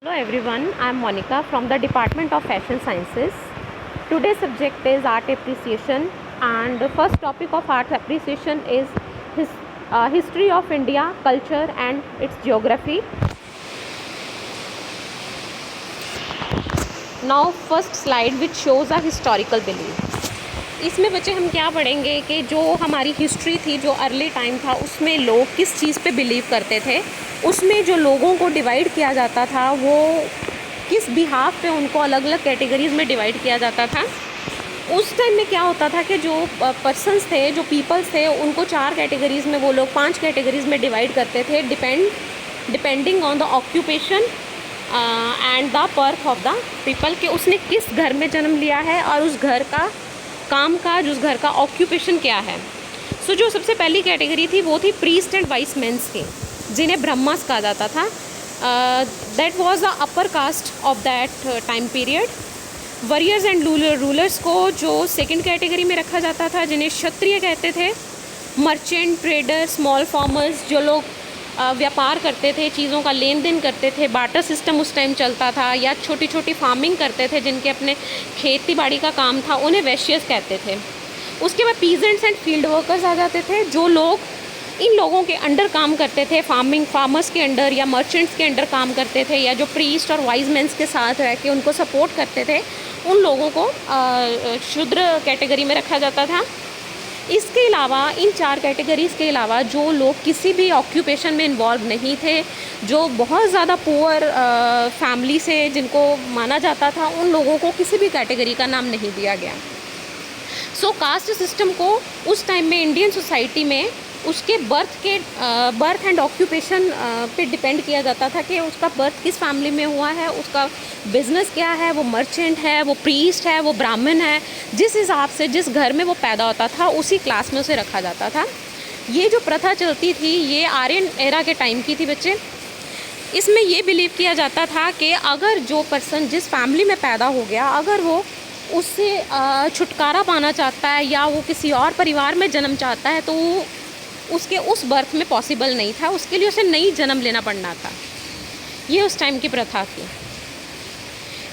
Hello everyone, I am Monica from the Department of Fashion Sciences. Today's subject is art appreciation, and the first topic of art appreciation is history of India, culture and its geography. Now first slide which shows a historical belief. इसमें बच्चे हम क्या पढ़ेंगे कि जो हमारी history थी, जो अर्ली टाइम था, उसमें लोग किस चीज़ पे बिलीव करते थे, उसमें जो लोगों को डिवाइड किया जाता था वो किस बिहाफ पे उनको अलग अलग कैटेगरीज़ में डिवाइड किया जाता था। उस टाइम में क्या होता था कि जो पर्सन्स थे, जो पीपल्स थे, उनको 4 कैटेगरीज़ में, वो लोग 5 कैटेगरीज़ में डिवाइड करते थे depending on the occupation and the birth of the people, कि उसने किस घर में जन्म लिया है और उस घर का काम काज, उस घर का ऑक्यूपेशन क्या है। सो जो सबसे पहली कैटेगरी थी वो थी प्रीस्ट एंड वाइस मेंस की, जिन्हें ब्रह्मास कहा जाता था। That was the upper caste of that time period. Warriors and rulers को जो सेकंड कैटेगरी में रखा जाता था, जिन्हें क्षत्रिय कहते थे। मर्चेंट, ट्रेडर, स्मॉल फार्मर्स, जो लोग व्यापार करते थे, चीज़ों का लेन देन करते थे, बाटर सिस्टम उस टाइम चलता था, या छोटी छोटी फार्मिंग करते थे, जिनके अपने खेती बाड़ी का काम था, उन्हें वैश्यस कहते थे। उसके बाद पीजेंट्स एंड फील्ड वर्कर्स आ जाते थे, जो लोग इन लोगों के अंडर काम करते थे, फार्मर्स के अंडर या मर्चेंट्स के अंडर काम करते थे, या जो प्रीस्ट और वाइज मेंस के साथ रह के उनको सपोर्ट करते थे, उन लोगों को शूद्र कैटेगरी में रखा जाता था। इसके अलावा, इन 4 कैटेगरीज़ के अलावा, जो लोग किसी भी ऑक्यूपेशन में इन्वॉल्व नहीं थे, जो बहुत ज़्यादा पुअर फैमिली से जिनको माना जाता था, उन लोगों को किसी भी कैटेगरी का नाम नहीं दिया गया। सो कास्ट सिस्टम को उस टाइम में इंडियन सोसाइटी में उसके बर्थ एंड ऑक्यूपेशन पे डिपेंड किया जाता था कि उसका बर्थ किस फैमिली में हुआ है, उसका बिजनेस क्या है, वो मर्चेंट है, वो प्रीस्ट है, वो ब्राह्मण है। जिस हिसाब से जिस घर में वो पैदा होता था, उसी क्लास में उसे रखा जाता था। ये जो प्रथा चलती थी, ये आर्यन एरा के टाइम की थी बच्चे। इसमें ये बिलीव किया जाता था कि अगर जो पर्सन जिस फैमिली में पैदा हो गया, अगर वो उससे छुटकारा पाना चाहता है या वो किसी और परिवार में जन्म चाहता है, तो उसके उस बर्थ में पॉसिबल नहीं था, उसके लिए उसे नई जन्म लेना पड़ना था। ये उस टाइम की प्रथा थी।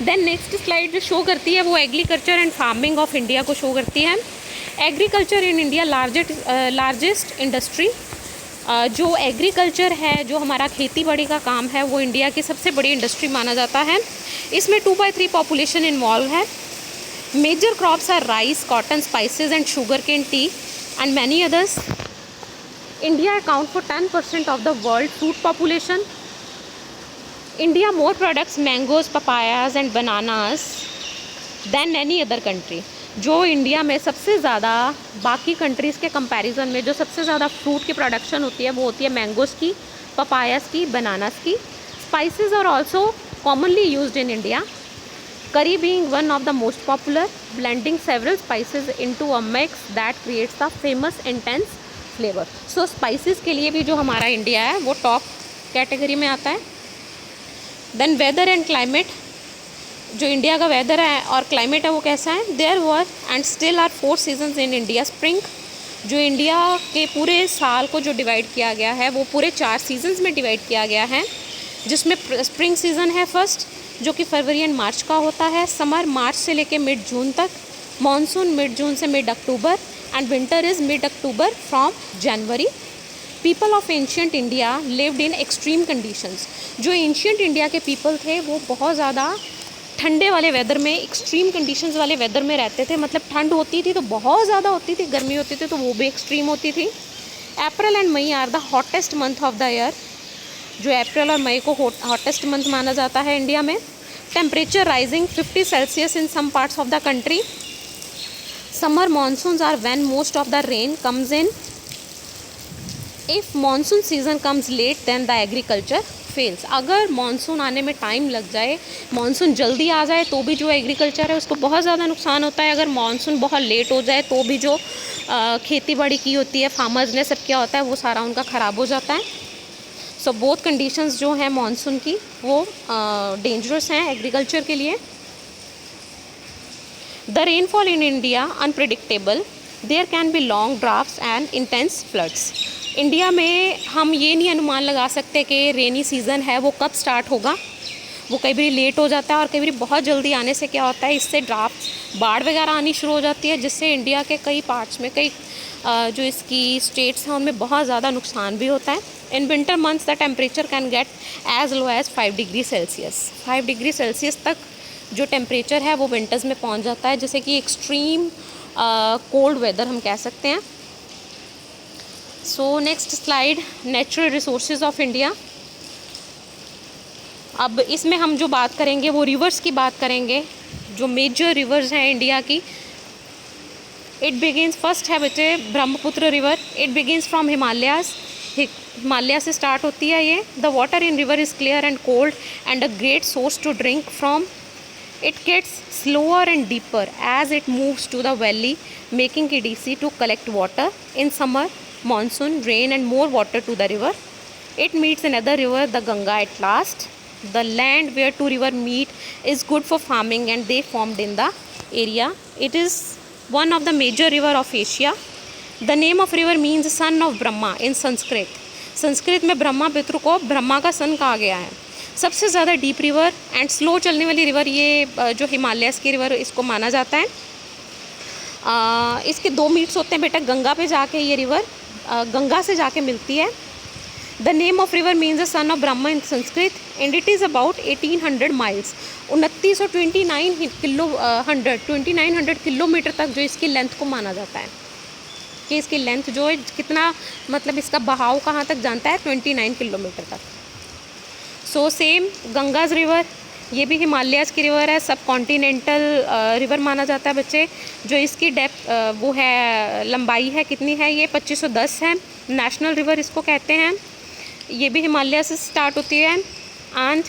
देन नेक्स्ट स्लाइड जो शो करती है वो agriculture and farming of India को शो करती है। Agriculture in India largest industry. जो एग्रीकल्चर है, जो हमारा खेती बाड़ी का काम है, वो इंडिया की सबसे बड़ी इंडस्ट्री माना जाता है। इसमें 2/3 पॉपुलेशन इन्वॉल्व है। Major crops are rice, cotton, spices and sugar cane, tea and many others. India account for 10% of the world fruit population. India more products mangoes, papayas and bananas than any other country. जो India में सबसे ज़्यादा बाकी countries के comparison में जो सबसे ज़्यादा फ्रूट की प्रोडक्शन होती है, वो होती है मैंगोज़ की, पपायास की, बनानास की। Spices are also commonly used in India. Curry being one of the most popular, blending several spices into a mix that creates the famous intense flavour. So spices के लिए भी जो हमारा India है वो top category में आता है। देन वेदर एंड क्लाइमेट, जो इंडिया का वेदर है और क्लाइमेट है वो कैसा है। There were and still are 4 seasons in India. Spring, जो इंडिया के पूरे साल को जो डिवाइड किया गया है वो पूरे 4 सीजन्स में डिवाइड किया गया है, जिसमें स्प्रिंग सीज़न है फर्स्ट, जो कि फरवरी एंड मार्च का होता है। समर मार्च से लेके मिड जून तक। मानसून मिड जून से mid October and winter is mid October from January. People of ancient India lived in extreme conditions. जो ancient India के people थे वो बहुत ज़्यादा ठंडे वाले वेदर में, एक्सट्रीम कंडीशंस वाले वेदर में रहते थे। मतलब ठंड होती थी तो बहुत ज़्यादा होती थी, गर्मी होती थी तो वो भी एक्सट्रीम होती थी। April and May are the hottest month of the year. जो अप्रैल और मई को हॉटेस्ट मंथ माना जाता है इंडिया में। Temperature rising 50 Celsius in some parts of the country. Summer monsoons are when most of the rain comes in. If monsoon season comes late, then the agriculture fails. अगर monsoon आने में time लग जाए, monsoon जल्दी आ जाए, तो भी जो एग्रीकल्चर है उसको बहुत ज़्यादा नुकसान होता है। अगर मानसून बहुत लेट हो जाए तो भी जो खेती बाड़ी की होती है, फार्मर्स ने सब क्या होता है, वो सारा उनका ख़राब हो जाता है। सो बोथ कंडीशंस जो हैं मानसून की वो डेंजरस हैं एग्रीकल्चर के लिए। The rainfall in India unpredictable. There can be long droughts and intense floods. India में हम ये नहीं अनुमान लगा सकते कि रेनी सीज़न है वो कब स्टार्ट होगा। वो कई बार लेट हो जाता है और कई बार बहुत जल्दी आने से क्या होता है, इससे ड्राफ्ट बाढ़ वगैरह आनी शुरू हो जाती है, जिससे इंडिया के कई पार्ट्स में कई जो इसकी स्टेट्स हैं उनमें बहुत ज़्यादा नुकसान भी होता है। In winter months the temperature can get as low as 5 degree Celsius. 5 degree Celsius तक जो टेम्परेचर है वो विंटर्स में पहुंच जाता है, जैसे कि एक्सट्रीम कोल्ड वेदर हम कह सकते हैं। So next slide, natural resources of India. अब इसमें हम जो बात करेंगे वो रिवर्स की बात करेंगे, जो मेजर रिवर्स हैं इंडिया की। इट बिगिनस, फर्स्ट है बच्चे Brahmaputra river. It begins from Himalayas, Himalaya से स्टार्ट होती है ये। The water in river is clear and cold and a great source to drink from. It gets slower and deeper as it moves to the valley, making it easy to collect water in summer, monsoon, rain and more water to the river. It meets another river, the Ganga at last. The land where two rivers meet is good for farming and they formed in the area. It is one of the major river of Asia. The name of river means son of Brahma in Sanskrit. Sanskrit में ब्रह्मा पितृ को ब्रह्मा का सन कहा गया है। सबसे ज़्यादा deep river and slow चलने वाली रिवर ये जो हिमालयस की रिवर इसको माना जाता है। इसके 2 मीट्स होते हैं बेटा, गंगा पे जाके ये रिवर गंगा से जाके मिलती है। The name of river means the son of Brahma in Sanskrit and it is about 1800 miles. 2900 kilometre तक जो इसकी लेंथ को माना जाता है, कि इसकी लेंथ जो है कितना, मतलब इसका बहाव कहाँ तक जानता है, 29 किलोमीटर तक। सो सेम गंगाज रिवर, ये भी हिमालयाज़ की रिवर है, सब कॉन्टिनेंटल रिवर माना जाता है बच्चे। जो इसकी डेप्थ वो है, लंबाई है कितनी है, ये 2510 है। नेशनल रिवर इसको कहते हैं। ये भी हिमालय से स्टार्ट होती है and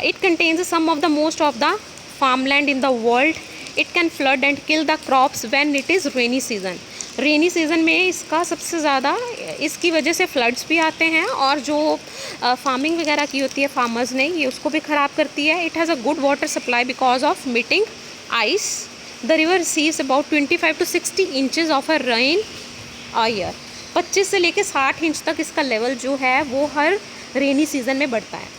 it contains some of the most of the farmland in the world. It can flood and kill the crops when it is rainy season. Rainy season में इसका सबसे ज़्यादा, इसकी वजह से फ्लड्स भी आते हैं और जो फार्मिंग वगैरह की होती है फार्मर्स ने, ये उसको भी ख़राब करती है। It has a good water supply because of meeting ice. The river receives about 25 to 60 inches of a rain a year. 25 से लेकर 60 इंच तक इसका लेवल जो है वो हर रेनी सीज़न में बढ़ता है।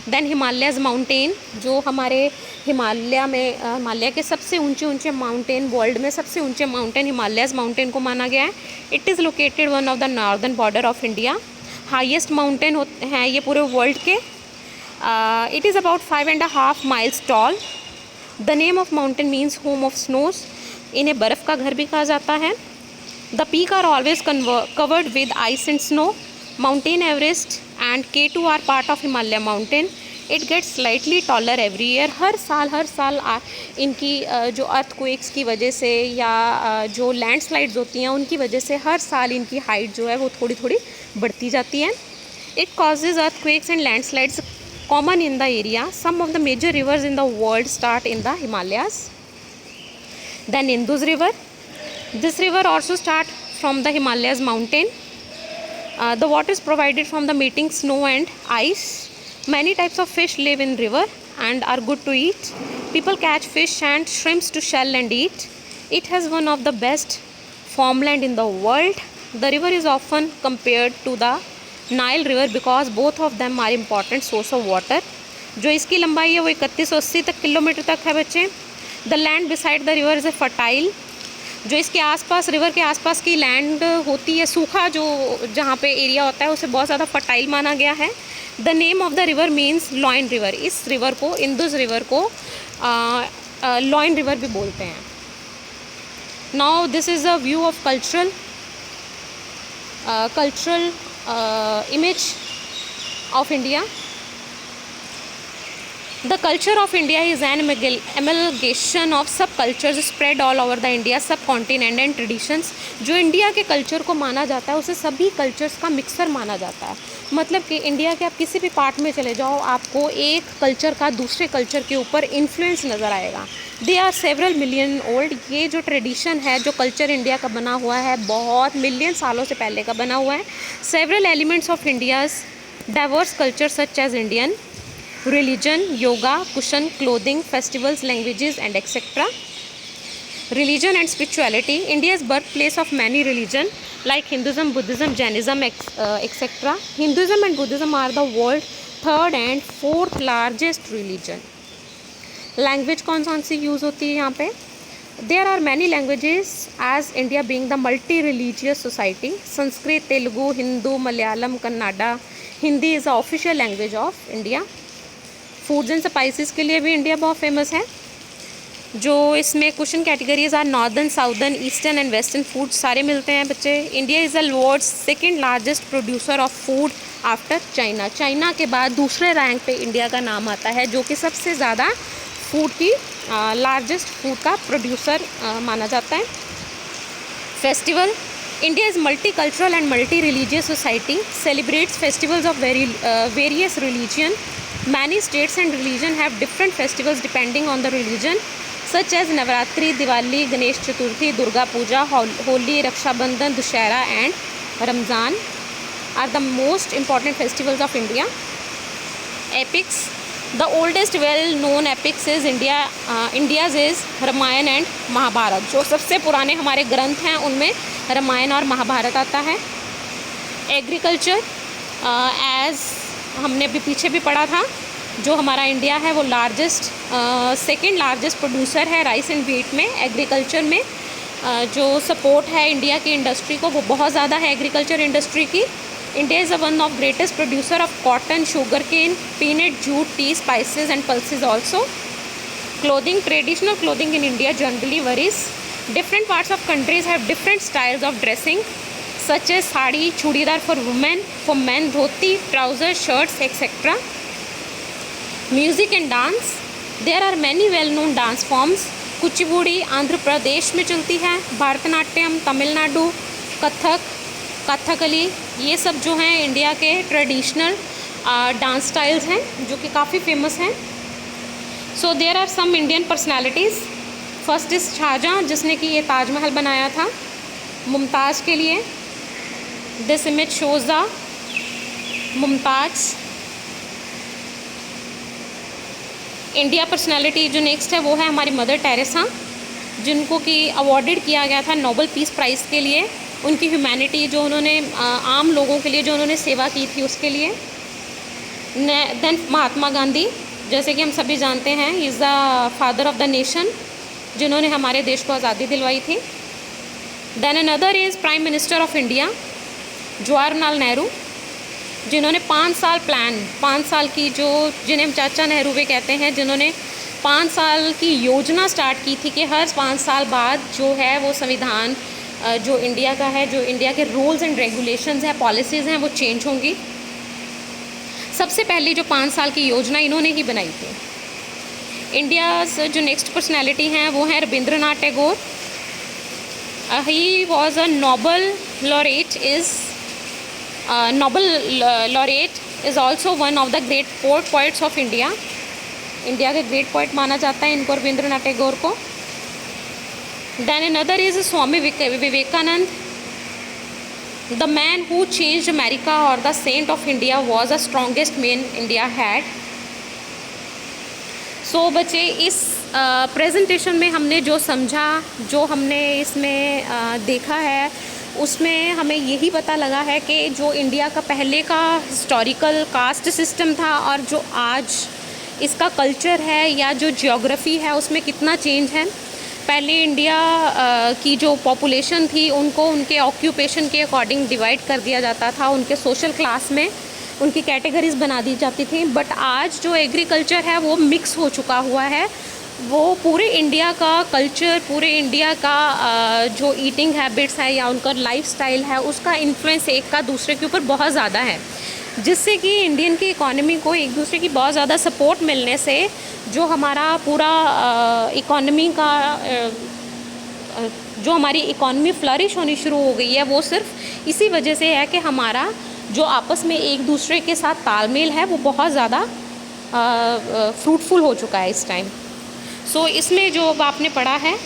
देन हिमालयज़ माउंटेन, जो हमारे हिमालय में हिमालय के सबसे ऊंचे माउंटेन, वर्ल्ड में सबसे ऊंचे माउंटेन हिमालयज़ माउंटेन को माना गया है। It is located one of the northern border of India. Highest mountain हैं ये पूरे वर्ल्ड के। It is about 5.5 miles tall. The name of mountain means home of snows. इन्हें बर्फ़ का घर भी कहा जाता है। The peak are always covered with ice and snow. Mountain Everest and K2 are part of Himalaya mountain. It gets slightly taller every year. हर साल इनकी जो अर्थक्वेक्स की वजह से या जो लैंडस्लाइड्स होती हैं उनकी वजह से हर साल इनकी हाइट जो है वो थोड़ी थोड़ी बढ़ती जाती है। It causes earthquakes and landslides common in the area. Some of the major rivers in the world start in the Himalayas. Then Indus river, this river also start from the Himalayas mountain. The water is provided from the meeting snow and ice. Many types of fish live in river and are good to eat. People catch fish and shrimps to shell and eat. It has one of the best farmland in the world. The river is often compared to the Nile river because both of them are important source of water. जो इसकी लंबाई है वो 3180 तक kilometre तक है बच्चे। The land beside the river is a fertile. जो इसके आसपास, रिवर के आसपास की लैंड होती है, सूखा जो जहाँ पे एरिया होता है उसे बहुत ज़्यादा फर्टाइल माना गया है। The name of the river means lion river. इस रिवर को, इंदुज रिवर को लॉइन रिवर भी बोलते हैं। Now this is a view of cultural image of India. The culture of India is an amalgamation of subcultures spread all over the India subcontinent and traditions. जो India के culture को माना जाता है उसे सभी कल्चर्स का मिक्सर माना जाता है। मतलब कि इंडिया के आप किसी भी पार्ट में चले जाओ, आपको एक कल्चर का दूसरे कल्चर के ऊपर इन्फ्लुएंस नज़र आएगा। They are several million old. ये जो ट्रेडिशन है, जो कल्चर इंडिया का बना हुआ है, बहुत मिलियन सालों से पहले का बना हुआ है। Several elements of India's diverse culture such as Indian religion, yoga, cushion, clothing, festivals, languages and etc. Religion and spirituality. India is birthplace of many religion like Hinduism, Buddhism, Jainism, etc. Hinduism and Buddhism are the world third and fourth largest religion. Language कौन सी use होती है यहाँ पे? There are many languages as India being the multi religious society. Sanskrit, Telugu, Hindu, Malayalam, Kannada. Hindi is the official language of India. Foods and spices के लिए भी India बहुत फेमस है। जो इसमें question categories are northern, southern, eastern and western food सारे मिलते हैं बच्चे। India is the world's second largest producer of food after China. China के बाद दूसरे रैंक पे इंडिया का नाम आता है, जो कि सबसे ज़्यादा फूड की लार्जेस्ट फूड का प्रोड्यूसर माना जाता है। Festival, India is multi cultural and multi religious society, celebrates festivals of various religion. Many states and religion have different festivals depending on the religion, such as Navratri, Diwali, Ganesh Chaturthi, Durga Puja, Holi, Rakshabandhan, Dussehra and Ramzan are the most important festivals of India. Epics, the oldest well known epics is India's is Ramayana and Mahabharata. जो सबसे पुराने हमारे ग्रंथ हैं उनमें रामायण और महाभारत आता है। एग्रीकल्चर, एज हमने भी पीछे भी पढ़ा था, जो हमारा इंडिया है वो सेकेंड लार्जेस्ट प्रोड्यूसर है राइस एंड व्हीट में। एग्रीकल्चर में जो सपोर्ट है इंडिया की इंडस्ट्री को वो बहुत ज़्यादा है एग्रीकल्चर इंडस्ट्री की। India is one of greatest producer of cotton, sugar cane, peanut, jute, tea, spices and pulses also. Clothing, traditional clothing in India generally varies. Different parts of countries have different styles of dressing, such as sari, churidar for women, for men dhoti, trouser, shirts etcetera. Music and dance, there are many well known dance forms. Kuchipudi Andhra Pradesh में चलती है, भरतनाट्यम तमिलनाडु, कथकली, ये सब जो हैं India के traditional dance styles हैं जो कि काफ़ी फेमस हैं। So there are some Indian personalities. First is Shah Jahan, जिसने कि ये ताजमहल बनाया था मुमताज़ के लिए। This image shows the Mumtaz. India personality जो नेक्स्ट है वो है हमारी मदर टेरेसा, जिनको कि अवॉर्डेड किया गया था नोबेल पीस प्राइज़ के लिए। उनकी ह्यूमैनिटी जो उन्होंने आम लोगों के लिए जो उन्होंने सेवा की थी उसके लिए। देन महात्मा गांधी, जैसे कि हम सभी जानते हैं, he is the father of the nation, जिन्होंने हमारे देश को आज़ादी दिलवाई थी। Then another is prime minister of India Jawaharlal Nehru, जिन्होंने 5 साल की जिन्हें हम चाचा नेहरू भी कहते हैं, जिन्होंने 5 साल की योजना स्टार्ट की थी कि हर 5 साल बाद जो है वो संविधान जो इंडिया का है, जो इंडिया के रूल्स एंड रेगुलेशंस हैं, पॉलिसीज़ हैं, वो चेंज होंगी। सबसे पहली जो 5 साल की योजना इन्होंने ही बनाई थी। इंडिया जो नेक्स्ट पर्सनैलिटी हैं वो हैं Rabindranath Tagore. He was a Nobel laureate is also one of the great poets of India. India के ग्रेट पोइट माना जाता है इनको, रविंद्रनाथ टैगोर को। Then another is Swami Vivekanand, the man who changed America, or the saint of India, was the strongest man India had. So बच्चे, इस presentation में हमने जो समझा, जो हमने इसमें देखा है, उसमें हमें यही पता लगा है कि जो इंडिया का पहले का हिस्टोरिकल कास्ट सिस्टम था और जो आज इसका कल्चर है या जो ज्योग्राफी है उसमें कितना चेंज है। पहले इंडिया की जो पॉपुलेशन थी उनको उनके ऑक्यूपेशन के अकॉर्डिंग डिवाइड कर दिया जाता था, उनके सोशल क्लास में उनकी कैटेगरीज बना दी जाती थी। बट आज जो एग्रीकल्चर है वो मिक्स हो चुका हुआ है, वो पूरे इंडिया का कल्चर, पूरे इंडिया का जो ईटिंग हैबिट्स है या उनका लाइफस्टाइल है, उसका इन्फ्लुएंस एक का दूसरे के ऊपर बहुत ज़्यादा है, जिससे कि इंडियन की इकॉनमी को एक दूसरे की बहुत ज़्यादा सपोर्ट मिलने से जो हमारा पूरा इकॉनमी का जो हमारी इकॉनमी फ्लरिश होनी शुरू हो गई है, वो सिर्फ इसी वजह से है कि हमारा जो आपस में एक दूसरे के साथ तालमेल है वो बहुत ज़्यादा फ्रूटफुल हो चुका है इस टाइम। सो इसमें जो आपने पढ़ा है